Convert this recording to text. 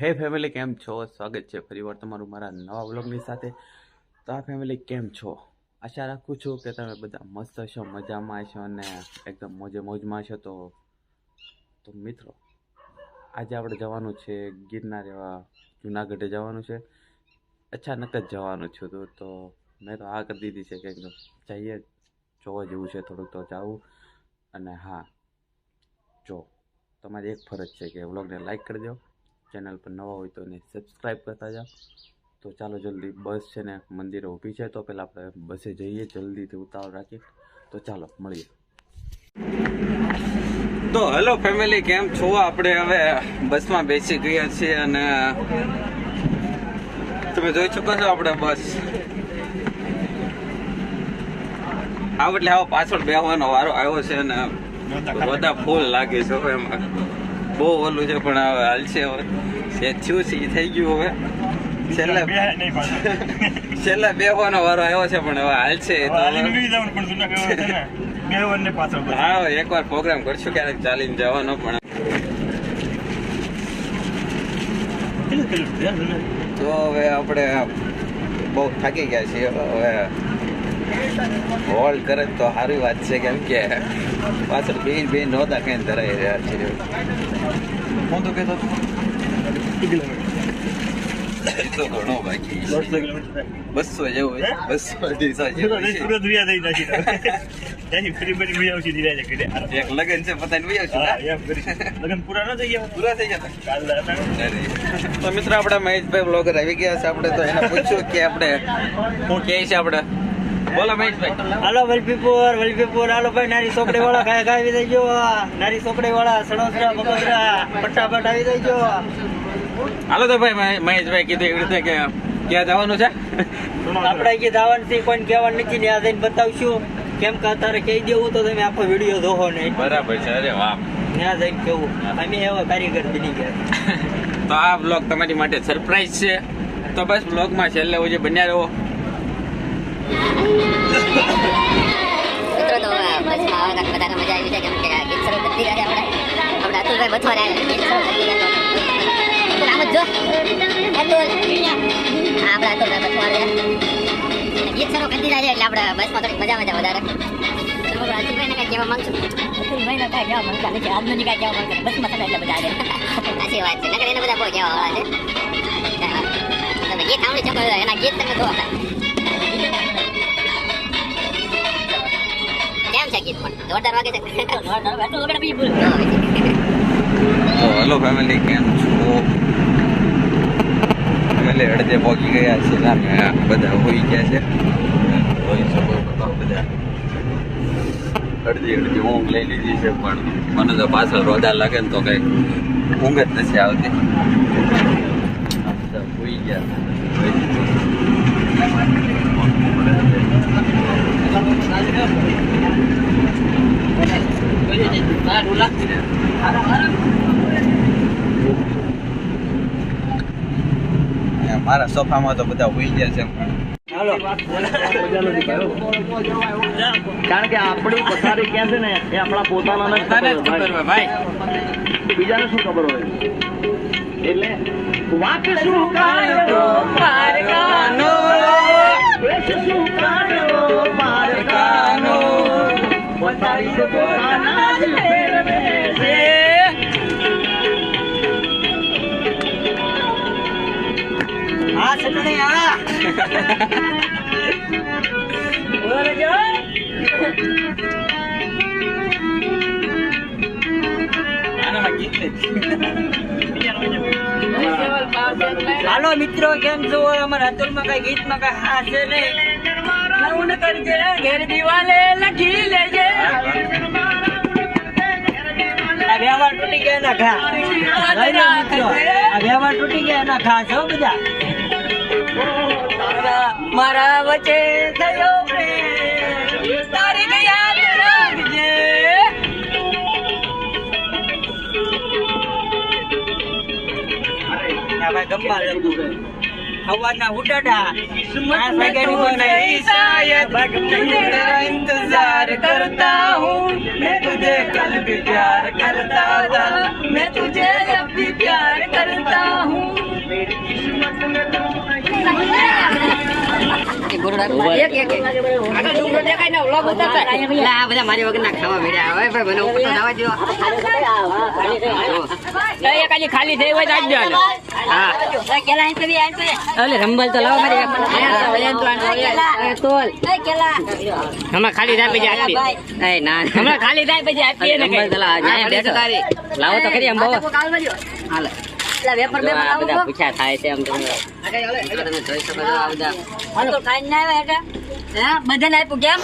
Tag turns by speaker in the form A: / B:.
A: હે ફેમિલી કેમ છો? સ્વાગત છે ફરીવાર તમારું મારા નવા વ્લોગની સાથે. તો આ ફેમિલી કેમ છો? આશા રાખું છું કે તમે બધા મસ્ત હશો, મજામાં હશો અને એકદમ મોજમાં હશો. તો મિત્રો, આજે આપણે જવાનું છે ગિરનાર એવા જુનાગઢે જવાનું છે. અચાનક જ જવાનું છું તો મેં તો આ કરી દીધી છે કે એકદમ જઈએ, જોવા જેવું છે થોડુંક તો જાવું. અને હા, જો તમારી એક ફરજ છે કે વ્લોગને લાઈક કરી દો, ચેનલ પર નવા હોય તો એને સબસ્ક્રાઈબ કરતા જાઓ. તો ચાલો જલ્દી, બસ છે ને મંદિરે ઊભી છે, તો પહેલાં આપણે બસે જઈએ, જલ્દીથી ઉતાવળ રાખી. તો ચાલો મળીએ. તો હેલો ફેમિલી કેમ છો? આપણે હવે બસમાં બેસી ગયા છીએ અને તમે જોઈ શકો છો આપણે બસ એટલે આવો પાછળ બેહવાનો વારો આવ્યો છે અને બધા ફૂલ લાગે છે. હવે એમાં બહુ ઓલું છે પણ હવે હાલશે. હવે જે થયું છે એ થઈ ગયું. હવે છેલ્લા બેહવાનો વારો આવ્યો છે પણ હવે હાલશે. હા, એકવાર પ્રોગ્રામ કરશું ક્યારેક ચાલીને જવાનો. પણ તો હવે આપણે બહુ થાકી ગયા છીએ. હવે હોલ્ડ કરે તો સારી વાત છે, કેમ કે પાછળ બે નહોતા કઈ ધરાઈ રહ્યા છે. હું તો કહેતો તો ઘણો બાકી 200 જેવું હોય. 200 એક લગન છે પતાવી લગન પૂરા ન થઈ ગયા, પૂરા થઈ ગયા. તો મિત્રો આપણે મહેશભાઈ બ્લોગર આવી ગયા છે. આપણે તો એને પૂછ્યું કે આપણે શું કહે છે. આપણે બોલો મહેશભાઈ.
B: હાલો વલભીપુર હાલો ભાઈ. નારી ચોકડી વાળા ખાઈ આવી થઈ ગયો. નારી ચોકડી વાળા સડોસરા બગોદરા ફટાફટ આવી થઈ ગયો.
A: હાલો તો ભાઈ મહેશભાઈ કીધું એવી રીતે કે ક્યાં જવાનું છે?
B: આપણે કે જવાનું છે, કોઈ કહેવાનું નથી. ત્યાં જઈને બતાવશું. કેમ કે અત્યારે કહી દેવું તો તમે આખો વિડીયો જોવો નહીં.
A: બરાબર છે. અરે વાહ,
B: ત્યાં જઈને કેવું અમે એવા કારીગર બની ગયા.
A: તો આ બ્લોગ તમારી માટે સરપ્રાઈઝ છે. તો બસ બ્લોગમાં છેલ્લે સુધી બન્યા રહો.
C: મિત્રો તો બસમાં આવવા બધાને મજા આવી છે, કેમ કે ગીત શરૂ કરી દીધા છે. આપણે અતુલભાઈ બથવારે ગીત શરૂ કરી દીધા. આમ જ જો આપણા અતુલભાઈ બથવારે ગીત શરૂ કરી દીધા છે એટલે આપણે બસમાં થોડીક મજા આવે છે વધારે. અતુલભાઈને કાંઈ કહેવા માંગશું? અતુલભાઈને કાંઈ કહેવા માંગતા નથી. આજનું કાંઈ કહેવા માંગતા બસમાં થોડા એટલે મજા આવે. સાચી વાત છે. નકર એને બધા બહુ કહેવા વાળા છે. તમે ગીત સાંભળી શકો એના ગીત તમે જોવા કેમ છે ગીત પણ જોરદાર વાગે છે.
A: તો હેલો ફેમિલી કેમ છો? ફેમિલી અડધે પહોંચી ગયા છે ને બધા હોઈ ગયા છે. હોઈ શકો બધા અડધી ઊંઘ લઈ લીધી છે, પણ મને તો પાછળ રોદા લાગે ને તો કંઈક ઊંઘ જ નથી આવતી. બધા હોઈ ગયા. મારા સોફામાં તો બધા હોઈ ગયા છે.
B: કારણ કે આપણી પથારી ક્યાં છે ને એ આપણા પોતાના ખબર હોય ભાઈ, બીજાને શું ખબર હોય. એટલે વાક શું કાઢો પારકાનો, શું કાઢો પારકાનો, પથારી તો પોતાના જ ફેરવે છે. આ સટણે આ બોલજો. હાલો મિત્રો કેમ છો? અમારા અતુલમાં કઈ ગીતમાં કઈ હા છે નહીં. નવું કરજે ઘેર દિવાલે લખી લેજે. વ્યવહાર તૂટી ગયા એના ઘા. વ્યવહાર તૂટી ગયા એના ઘા છો બધા. મારા વચ્ચે થયો પ્રેમ તારી યાદ રાખજે. હવાના ઉડાડા इंतजार करता हूँ मैं तुझे कल भी प्यार करता था मैं तुझे अब भी प्यार करता हूँ
C: મારી વગર ના ખાવા મળ્યા હવે ભાઈ મને ઉપર તો જવા દો ખાલી થઈ હોય તો આપજો હા રંબલ તો લાવો મારી હમણાં ખાલી થાય પછી આપી ના હમણાં ખાલી થાય પછી આપીએ ને લાવો તો ખરી આમ બહુ હાલે વેપાર બે બધા પૂછ્યા થાય છે આમ તમે જોઈ શકો છો આ બધા બધાને આપ્યું કેમ